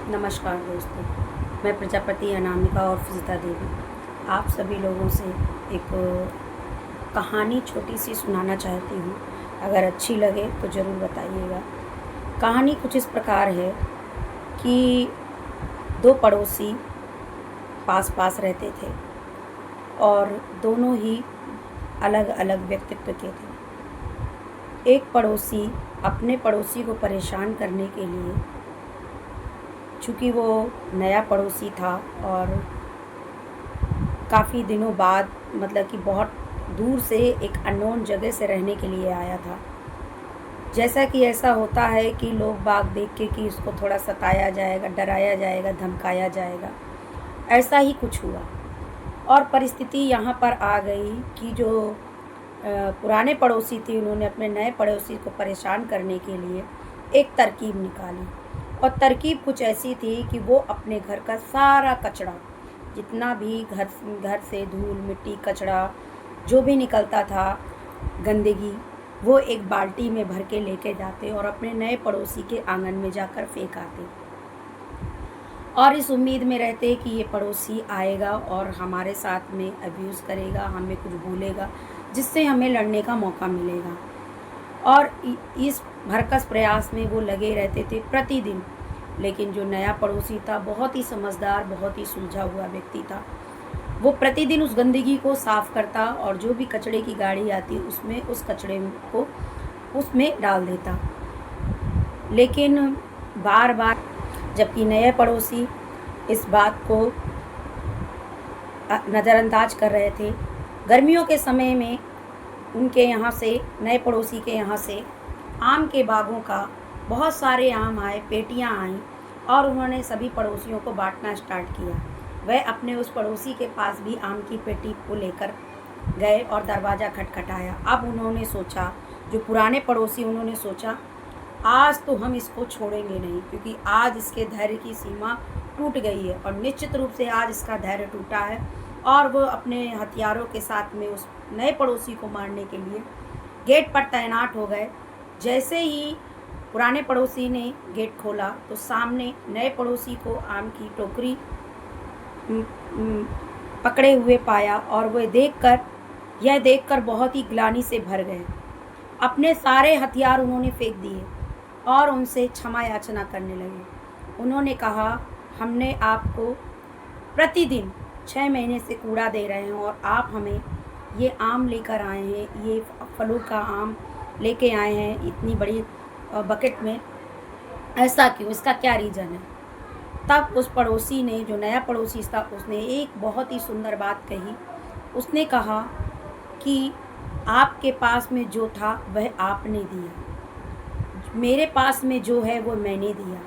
नमस्कार दोस्तों, मैं प्रजापति अनामिका और फिज़िता देवी आप सभी लोगों से एक कहानी छोटी सी सुनाना चाहती हूँ। अगर अच्छी लगे तो ज़रूर बताइएगा। कहानी कुछ इस प्रकार है कि दो पड़ोसी पास पास रहते थे और दोनों ही अलग अलग व्यक्तित्व के थे। एक पड़ोसी अपने पड़ोसी को परेशान करने के लिए, चूँकि वो नया पड़ोसी था और काफ़ी दिनों बाद मतलब कि बहुत दूर से एक अननोन जगह से रहने के लिए आया था। जैसा कि ऐसा होता है कि लोग बाग देख के कि इसको थोड़ा सताया जाएगा, डराया जाएगा, धमकाया जाएगा, ऐसा ही कुछ हुआ। और परिस्थिति यहाँ पर आ गई कि जो पुराने पड़ोसी थी, उन्होंने अपने नए पड़ोसी को परेशान करने के लिए एक तरकीब निकाली। और तरकीब कुछ ऐसी थी कि वो अपने घर का सारा कचरा, जितना भी घर से धूल मिट्टी कचरा जो भी निकलता था, गंदगी, वो एक बाल्टी में भर के लेके जाते और अपने नए पड़ोसी के आंगन में जाकर फेंक आते। और इस उम्मीद में रहते कि ये पड़ोसी आएगा और हमारे साथ में अब्यूज़ करेगा, हमें कुछ बोलेगा, जिससे हमें लड़ने का मौका मिलेगा। और इस भरकस प्रयास में वो लगे रहते थे प्रतिदिन। लेकिन जो नया पड़ोसी था, बहुत ही समझदार, बहुत ही सुलझा हुआ व्यक्ति था। वो प्रतिदिन उस गंदगी को साफ़ करता और जो भी कचड़े की गाड़ी आती उसमें उस कचड़े को उसमें डाल देता। लेकिन बार बार जबकि नए पड़ोसी इस बात को नज़रअंदाज कर रहे थे, गर्मियों के समय में उनके यहाँ से, नए पड़ोसी के यहाँ से आम के बागों का बहुत सारे आम आए, पेटियाँ आईं और उन्होंने सभी पड़ोसियों को बांटना स्टार्ट किया। वह अपने उस पड़ोसी के पास भी आम की पेटी को लेकर गए और दरवाज़ा खटखटाया। अब उन्होंने सोचा, जो पुराने पड़ोसी, उन्होंने सोचा आज तो हम इसको छोड़ेंगे नहीं, क्योंकि आज इसके धैर्य की सीमा टूट गई है। और निश्चित रूप से आज इसका धैर्य टूटा है और वो अपने हथियारों के साथ में उस नए पड़ोसी को मारने के लिए गेट पर तैनात हो गए। जैसे ही पुराने पड़ोसी ने गेट खोला तो सामने नए पड़ोसी को आम की टोकरी पकड़े हुए पाया और वह देखकर बहुत ही ग्लानि से भर गए। अपने सारे हथियार उन्होंने फेंक दिए और उनसे क्षमा याचना करने लगे। उन्होंने कहा, हमने आपको प्रतिदिन 6 महीने से कूड़ा दे रहे हैं और आप हमें ये आम लेकर आए हैं, ये फलों का आम लेके आए हैं इतनी बड़ी बकेट में, ऐसा क्यों, इसका क्या रीज़न है? तब उस पड़ोसी ने, जो नया पड़ोसी था, उसने एक बहुत ही सुंदर बात कही। उसने कहा कि आपके पास में जो था वह आपने दिया, मेरे पास में जो है वो मैंने दिया।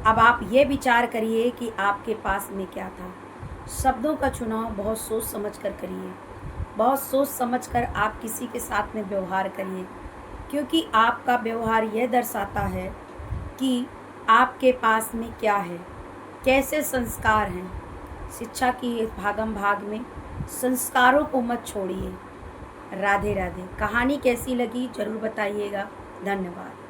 अब आप ये विचार करिए कि आपके पास में क्या था। शब्दों का चुनाव बहुत सोच समझ कर करिए, बहुत सोच समझ कर आप किसी के साथ में व्यवहार करिए, क्योंकि आपका व्यवहार यह दर्शाता है कि आपके पास में क्या है, कैसे संस्कार हैं। शिक्षा की इस भागम भाग में संस्कारों को मत छोड़िए। राधे राधे। कहानी कैसी लगी ज़रूर बताइएगा। धन्यवाद।